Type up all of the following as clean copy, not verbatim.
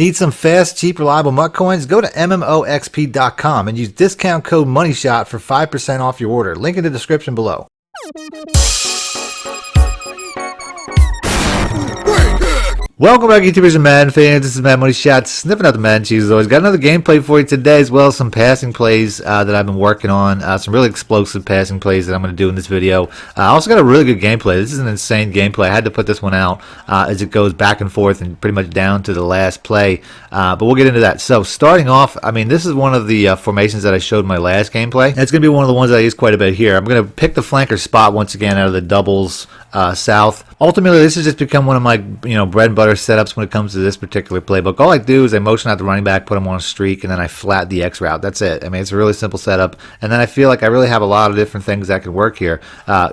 Need some fast, cheap, reliable MUT coins? Go to MMOXP.com and use discount code MONEYSHOT for 5% off your order. Link in the description below. Welcome back, YouTubers and Madden fans. This is MADDENMONEYSHOT, sniffing out the Madden cheese as always. Got another gameplay for you today, as well as some passing plays that I've been working on. Some really explosive passing plays that I'm going to do in this video. I also got a really good gameplay. This is an insane gameplay. I had to put this one out as it goes back and forth and pretty much down to the last play. But we'll get into that. So starting off, I mean, this is one of the formations that I showed in my last gameplay. And it's going to be one of the ones that I use quite a bit here. I'm going to pick the flanker spot once again out of the doubles south. Ultimately, this has just become one of my bread and butter setups when it comes to this particular playbook. All I do is I motion out the running back, put him on a streak, and then I flat the X route. That's it. I mean, it's a really simple setup, and then I feel like I really have a lot of different things that can work here.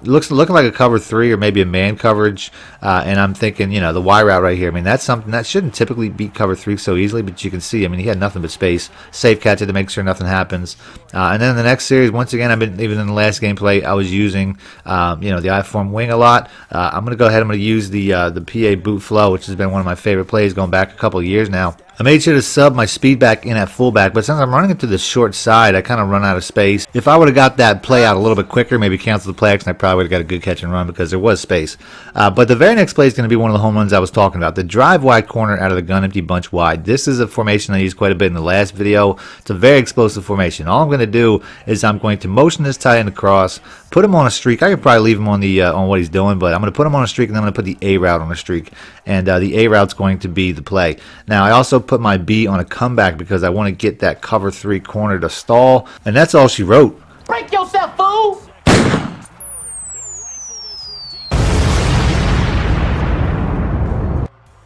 Looking like a cover 3 or maybe a man coverage, and I'm thinking, the Y route right here. I mean, that's something that shouldn't typically beat cover 3 so easily, but you can see, I mean, he had nothing but space. Safe catch it to make sure nothing happens. And then in the next series, once again, even in the last gameplay, I was using, the I-form wing a lot. I'm going to go ahead. I'm going to use the PA boot flow, which has been one of my favorite plays going back a couple of years now. I made sure to sub my speed back in at fullback, but since I'm running it to the short side, I kind of run out of space. If I would have got that play out a little bit quicker, maybe cancel the play action, I probably would have got a good catch and run because there was space. But the very next play is going to be one of the home runs I was talking about. The drive wide corner out of the gun empty bunch wide. This is a formation I used quite a bit in the last video. It's a very explosive formation. All I'm going to do is I'm going to motion this tight end across, put him on a streak. I could probably leave him on the on what he's doing, but I'm going to put him on a streak, and then I'm going to put the A route on a streak. And the A route's going to be the play. Now, I also put my B on a comeback because I want to get that cover 3 corner to stall. And that's all she wrote. Break yourself, fool!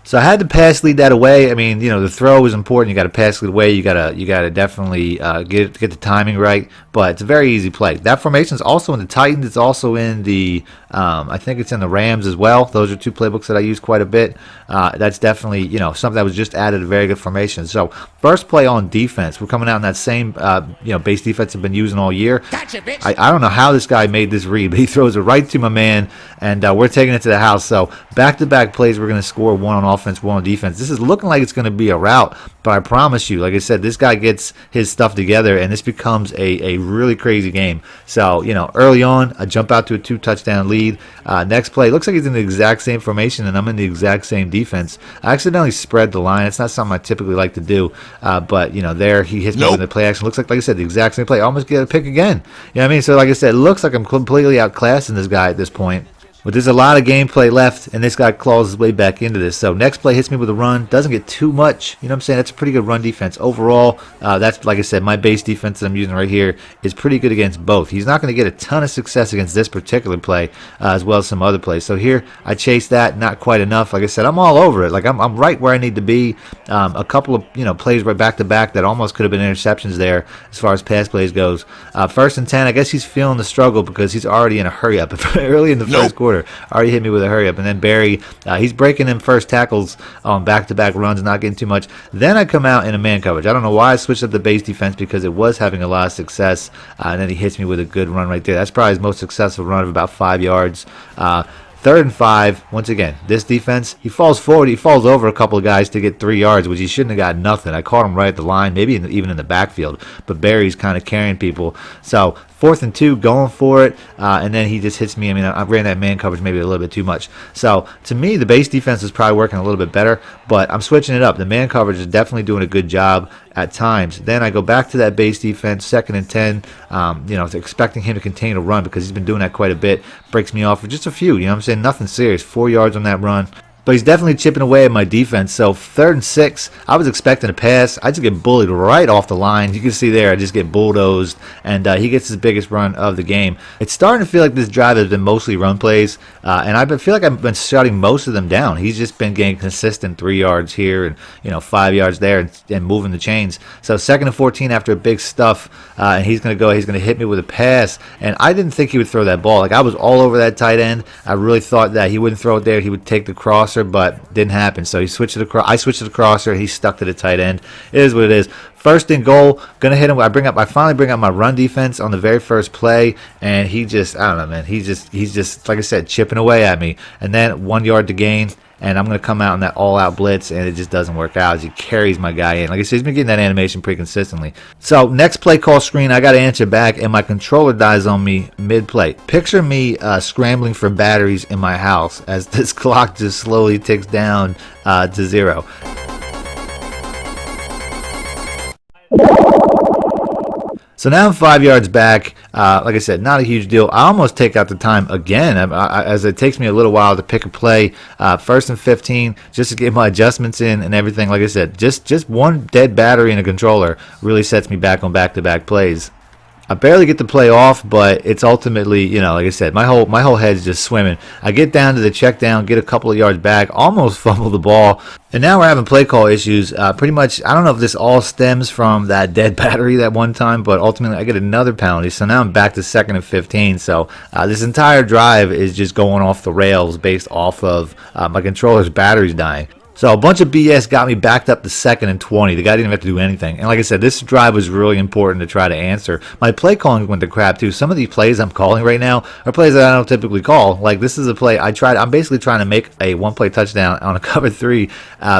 So I had to pass lead that away. I mean, the throw is important. You got to pass lead away. You got to definitely get the timing right. But it's a very easy play. That formation is also in the Titans. It's also in the I think it's in the Rams as well. Those are two playbooks that I use quite a bit. That's definitely something that was just added, a very good formation. So first play on defense. We're coming out in that same base defense I've been using all year. Gotcha, bitch. I don't know how this guy made this read, but he throws it right to my man, and we're taking it to the house. So back-to-back plays, we're going to score one on offense, one on defense. This is looking like it's going to be a route, but I promise you, like I said, this guy gets his stuff together, and this becomes a really crazy game. So, early on, I jump out to a 2-touchdown lead. Next play, looks like he's in the exact same formation, and I'm in the exact same defense. I accidentally spread the line. It's not something I typically like to do, but, there he hits me with the play action. Looks like I said, the exact same play. I almost get a pick again. You know what I mean? So, like I said, it looks like I'm completely outclassing this guy at this point. But there's a lot of gameplay left, and this guy claws his way back into this. So next play hits me with a run. Doesn't get too much. You know what I'm saying? That's a pretty good run defense. Overall, that's, like I said, my base defense that I'm using right here is pretty good against both. He's not going to get a ton of success against this particular play, as well as some other plays. So here, I chase that. Not quite enough. Like I said, I'm all over it. Like, I'm right where I need to be. A couple of, plays right back-to-back that almost could have been interceptions there as far as pass plays goes. 1st and 10, I guess he's feeling the struggle because he's already in a hurry-up early in the first quarter. Already hit me with a hurry up, and then Barry, he's breaking in first tackles on back-to-back runs, not getting too much. Then I come out in a man coverage. I don't know why I switched up the base defense because it was having a lot of success, and then he hits me with a good run right there. That's probably his most successful run of about 5 yards. 3rd and 5. Once again, this defense, he falls forward. He falls over a couple of guys to get 3 yards, which he shouldn't have got nothing. I caught him right at the line, maybe even in the backfield. But Barry's kind of carrying people. So 4th and 2, going for it, and then he just hits me. I mean, I ran that man coverage maybe a little bit too much. So to me, the base defense is probably working a little bit better, but I'm switching it up. The man coverage is definitely doing a good job at times. Then I go back to that base defense, 2nd and 10, expecting him to continue to run because he's been doing that quite a bit. Breaks me off for just a few, you know what I'm saying? Nothing serious. 4 yards on that run. But he's definitely chipping away at my defense. So 3rd and 6, I was expecting a pass. I just get bullied right off the line. You can see there, I just get bulldozed, and he gets his biggest run of the game. It's starting to feel like this drive has been mostly run plays, and I feel like I've been shutting most of them down. He's just been getting consistent 3 yards here and 5 yards there and moving the chains. So 2nd and 14 after a big stuff, and he's going to hit me with a pass, and I didn't think he would throw that ball. Like, I was all over that tight end. I really thought that he wouldn't throw it there. He would take the cross, but didn't happen. So he switched it across. I switched to the crosser. He stuck to the tight end. It is what it is. 1st and goal. Gonna hit him. I finally bring up my run defense on the very first play, and he just, I don't know, man. He's just like I said, chipping away at me. And then 1 yard to gain. and I'm going to come out in that all-out blitz, and it just doesn't work out as he carries my guy in. Like I said, he's been getting that animation pretty consistently. So next play call screen, I got to answer back, and my controller dies on me mid-play. Picture me scrambling for batteries in my house as this clock just slowly ticks down to 0. So now I'm 5 yards back. Like I said, not a huge deal. I almost take out the time again, as it takes me a little while to pick a play. 1st and 15, just to get my adjustments in and everything. Like I said, just one dead battery in a controller really sets me back on back-to-back plays. I barely get the play off, but it's ultimately, like I said, my whole head's just swimming. I get down to the check down, get a couple of yards back, almost fumble the ball, and now we're having play call issues. Pretty much, I don't know if this all stems from that dead battery that one time, but ultimately I get another penalty. So now I'm back to 2nd and 15. So this entire drive is just going off the rails based off of my controller's batteries dying. So a bunch of BS got me backed up to 2nd and 20. The guy didn't even have to do anything. And like I said, this drive was really important to try to answer. My play calling went to crap too. Some of these plays I'm calling right now are plays that I don't typically call. Like this is a play I'm basically trying to make a one-play touchdown on a cover 3,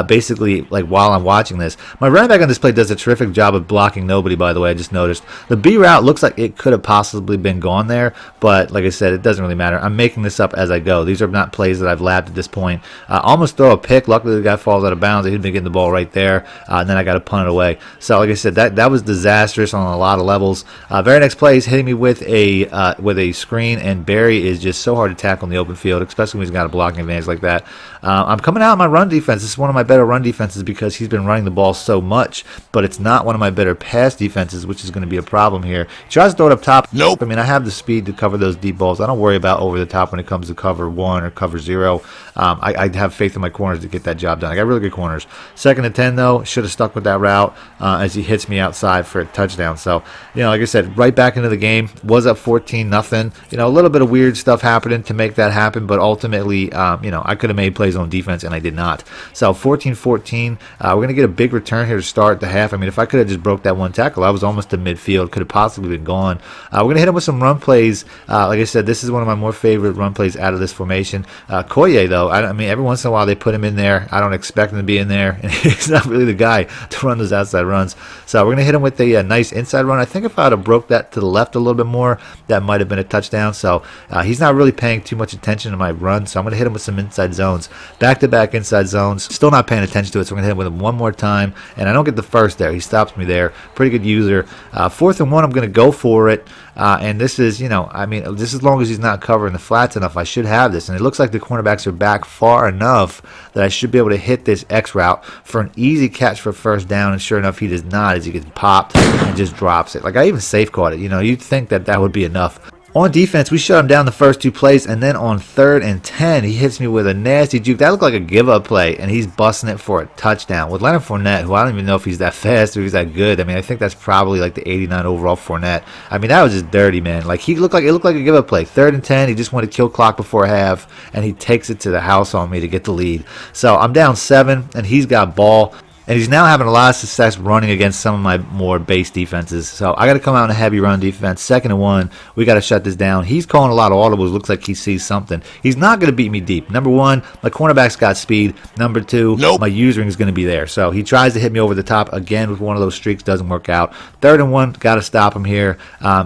basically like while I'm watching this. My running back on this play does a terrific job of blocking nobody, by the way. I just noticed. The B route looks like it could have possibly been gone there, but like I said, it doesn't really matter. I'm making this up as I go. These are not plays that I've labbed at this point. Almost throw a pick. Luckily, the guy falls out of bounds. He'd been getting the ball right there, and then I got to punt it away. So like I said, that was disastrous on a lot of levels. Very next play is hitting me with a screen, and Barry is just so hard to tackle in the open field, especially when he's got a blocking advantage like that. I'm coming out in my run defense. This is one of my better run defenses because he's been running the ball so much, but it's not one of my better pass defenses, which is going to be a problem here. He tries to throw it up top. Nope. I mean, I have the speed to cover those deep balls. I don't worry about over the top when it comes to cover 1 or cover 0. I have faith in my corners to get that job done. I got really good corners. 2nd and 10 though, should have stuck with that route as he hits me outside for a touchdown. So like I said, right back into the game. Was up 14-0. A little bit of weird stuff happening to make that happen, but ultimately I could have made plays on defense and I did not. So 14-14. We're gonna get a big return here to start the half. I mean, if I could have just broke that one tackle, I was almost to midfield. Could have possibly been gone. We're gonna hit him with some run plays. Like I said, this is one of my more favorite run plays out of this formation. Koye though, I mean, every once in a while they put him in there. I don't expect him to be in there, and he's not really the guy to run those outside runs. So we're gonna hit him with a nice inside run. I think if I would have broke that to the left a little bit more, that might have been a touchdown. So he's not really paying too much attention to my run, so I'm gonna hit him with some inside zones, back-to-back inside zones. Still not paying attention to it, so I'm gonna hit him with him one more time, and I don't get the first there. He stops me there. Pretty good user. 4th and 1, I'm gonna go for it, and this is, I mean, just as long as he's not covering the flats enough, I should have this. And it looks like the cornerbacks are back far enough that I should be able to hit this X route for an easy catch for 1st down, and sure enough, he does not, as he gets popped and just drops it. Like, I even safe caught it. You'd think that would be enough. On defense, we shut him down the first 2 plays, and then on 3rd and 10, he hits me with a nasty juke. That looked like a give-up play, and he's busting it for a touchdown. With Leonard Fournette, who I don't even know if he's that fast or if he's that good. I mean, I think that's probably like the 89 overall Fournette. I mean, that was just dirty, man. Like, it looked like a give-up play. 3rd and 10, he just wanted to kill clock before half, and he takes it to the house on me to get the lead. So I'm down 7, and he's got ball. And he's now having a lot of success running against some of my more base defenses. So I got to come out in a heavy run defense. 2nd and 1, we got to shut this down. He's calling a lot of audibles. Looks like he sees something. He's not going to beat me deep. Number 1, my cornerback's got speed. Number 2, my usering is going to be there. So he tries to hit me over the top again with one of those streaks. Doesn't work out. 3rd and 1, got to stop him here.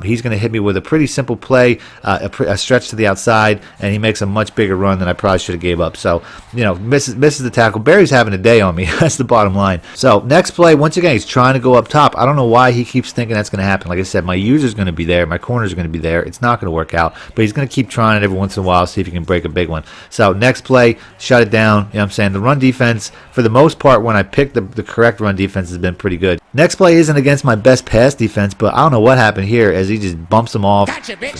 He's going to hit me with a pretty simple play, a stretch to the outside, and he makes a much bigger run than I probably should have gave up. So, misses the tackle. Barry's having a day on me. That's the bottom line. So next play, once again, he's trying to go up top. I don't know why he keeps thinking that's going to happen. Like I said, my user's going to be there. My corner's going to be there. It's not going to work out. But he's going to keep trying it every once in a while, see if he can break a big one. So next play, shut it down. You know what I'm saying? The run defense, for the most part, when I picked the correct run defense, has been pretty good. Next play isn't against my best pass defense, but I don't know what happened here as he just bumps him off,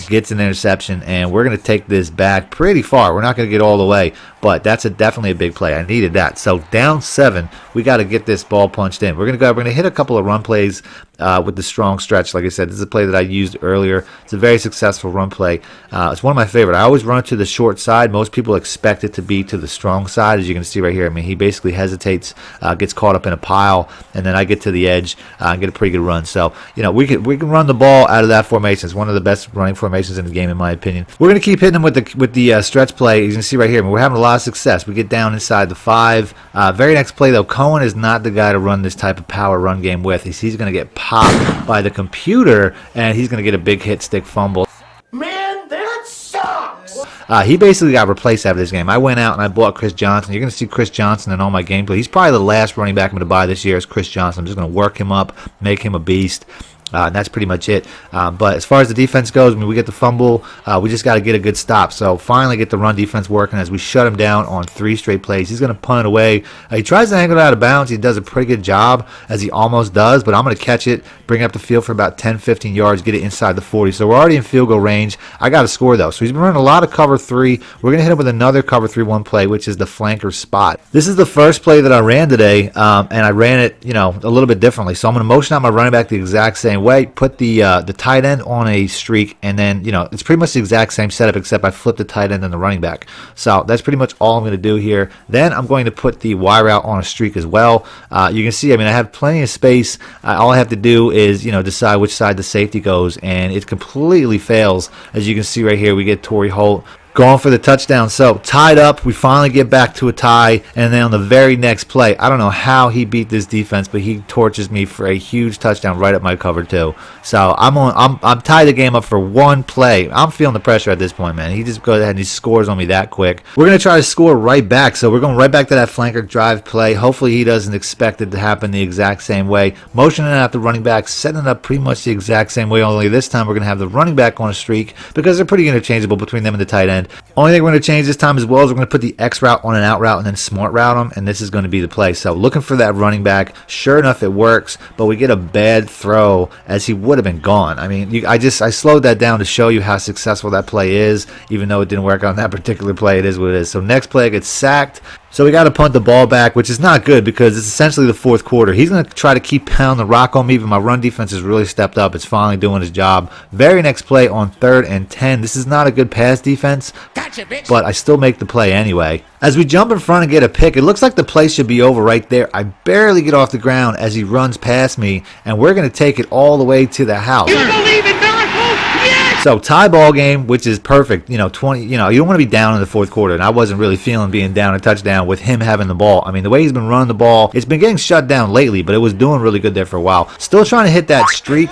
gets an interception, and we're going to take this back pretty far. We're not going to get all the way, but that's definitely a big play. I needed that. So down 7, we got to get this ball punched in. We're going to hit a couple of run plays with the strong stretch. Like I said, this is a play that I used earlier. It's a very successful run play. It's one of my favorite. I always run it to the short side. Most people expect it to be to the strong side, as you can see right here. I mean, he basically hesitates, gets caught up in a pile, and then I get to the edge and get a pretty good run. So, you know, we can run the ball out of that formation. It's one of the best running formations in the game, in my opinion. We're going to keep hitting him with the stretch play. You can see right here, I mean, we're having a lot of success. We get down inside the 5. Very next play, though, Cohen is not the guy to run this type of power run game with. He's going to get popped by the computer, and he's going to get a big hit stick fumble. Man, that sucks! He basically got replaced after this game. I went out and I bought Chris Johnson. You're going to see Chris Johnson in all my gameplay. He's probably the last running back I'm going to buy this year is Chris Johnson. I'm just going to work him up, make him a beast. And that's pretty much it. But as far as the defense goes, I mean, we get the fumble. We just got to get a good stop. So finally get the run defense working as we shut him down on 3 straight plays. He's going to punt it away. He tries to angle it out of bounds. He does a pretty good job, as he almost does. But I'm going to catch it, bring it up the field for about 10, 15 yards, get it inside the 40. So we're already in field goal range. I got to score, though. So he's been running a lot of cover 3. We're going to hit him with another cover 3-1 play, which is the flanker spot. This is the first play that I ran today, and I ran it, you know, a little bit differently. So I'm going to motion out my running back the exact same way, put the tight end on a streak, and then, you know, it's pretty much the exact same setup, except I flipped the tight end and the running back. So that's pretty much all I'm going to do here. Then I'm going to put the Y route on a streak as well. You can see, I mean, I have plenty of space. All I have to do is, you know, decide which side the safety goes, and it completely fails. As you can see right here, we get Torrey Holt going for the touchdown. So tied up, we finally get back to a tie, and then on the very next play, I don't know how he beat this defense, but he torches me for a huge touchdown right at my cover 2. So I'm tied the game up for 1 play. I'm feeling the pressure at this point, man. He just goes ahead and he scores on me that quick. We're gonna try to score right back, so we're going right back to that flanker drive play. Hopefully he doesn't expect it to happen the exact same way. Motioning out the running back, setting it up pretty much the exact same way, only this time we're gonna have the running back on a streak because they're pretty interchangeable between them and the tight end. Only thing we're going to change this time as well is we're going to put the X route on an out route and then smart route them, and this is going to be the play. So looking for that running back. Sure enough, it works, but we get a bad throw as he would have been gone. I mean, I slowed that down to show you how successful that play is, even though it didn't work on that particular play. It is what it is. So next play, I get sacked. So we got to punt the ball back, which is not good because it's essentially the 4th quarter. He's going to try to keep pounding the rock on me, but my run defense has really stepped up. It's finally doing its job. Very next play on 3rd and 10. This is not a good pass defense, Gotcha, bitch. but I still make the play anyway. As we jump in front and get a pick, it looks like the play should be over right there. I barely get off the ground as he runs past me, and we're going to take it all the way to the house. You believe in miracles? Yes! So tie ball game, which is perfect. You know, 20. You know, you don't want to be down in the 4th quarter, and I wasn't really feeling being down a touchdown with him having the ball. I mean, the way he's been running the ball, it's been getting shut down lately, but it was doing really good there for a while. Still trying to hit that streak.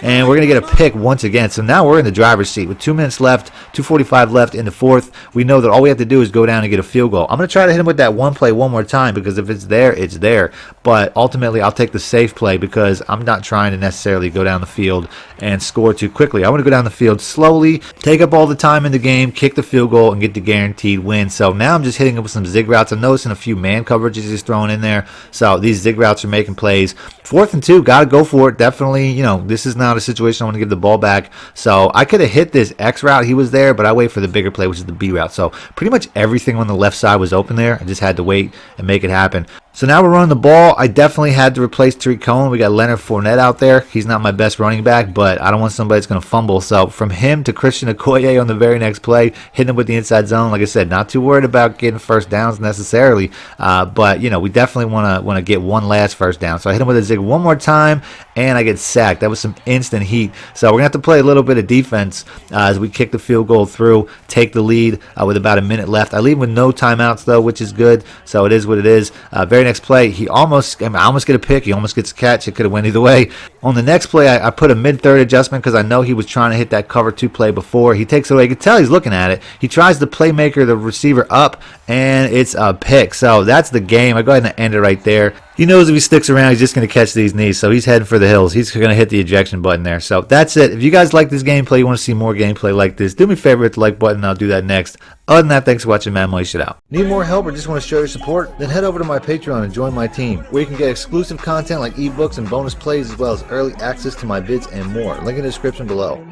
And we're going to get a pick once again. So now we're in the driver's seat with 2 minutes left, 2:45 left in the 4th. We know that all we have to do is go down and get a field goal. I'm going to try to hit him with that one play one more time because if it's there, it's there. But ultimately, I'll take the safe play because I'm not trying to necessarily go down the field and score too quickly. I want to go down the field slowly, take up all the time in the game, kick the field goal, and get the guaranteed win. So now I'm just hitting him with some zig routes. I'm noticing a few man coverages he's throwing in there. So these zig routes are making plays. 4th and 2, got to go for it. Definitely, you know, this is not a situation I want to give the ball back. So I could have hit this X route. He was there, but I wait for the bigger play, which is the B route. So pretty much everything on the left side was open there. I just had to wait and make it happen. So now we're running the ball. I definitely had to replace Tariq Cohen. We got Leonard Fournette out there. He's not my best running back, but I don't want somebody that's going to fumble. So from him to Christian Okoye on the very next play, hitting him with the inside zone. Like I said, not too worried about getting first downs necessarily, but you know, we definitely want to get one last first down. So I hit him with a zig one more time, and I get sacked. That was some instant heat. So we're going to have to play a little bit of defense as we kick the field goal through, take the lead with about a minute left. I leave with no timeouts though, which is good. So it is what it is. Very next play, I almost get a pick. He almost gets a catch. It could have went either way. On the next play, I put a mid-third adjustment because I know he was trying to hit that cover 2 play before. He takes it away. You can tell he's looking at it. He tries to playmaker the receiver up, and it's a pick. So that's the game. I go ahead and end it right there. He knows if he sticks around, he's just going to catch these knees. So he's heading for the hills. He's going to hit the ejection button there. So that's it. If you guys like this gameplay, you want to see more gameplay like this, do me a favor, hit the like button. I'll do that next. Other than that, thanks for watching Madden Money Shot out. Need more help or just want to show your support? Then head over to my Patreon and join my team, where you can get exclusive content like ebooks and bonus plays, as well as early access to my vids and more. Link in the description below.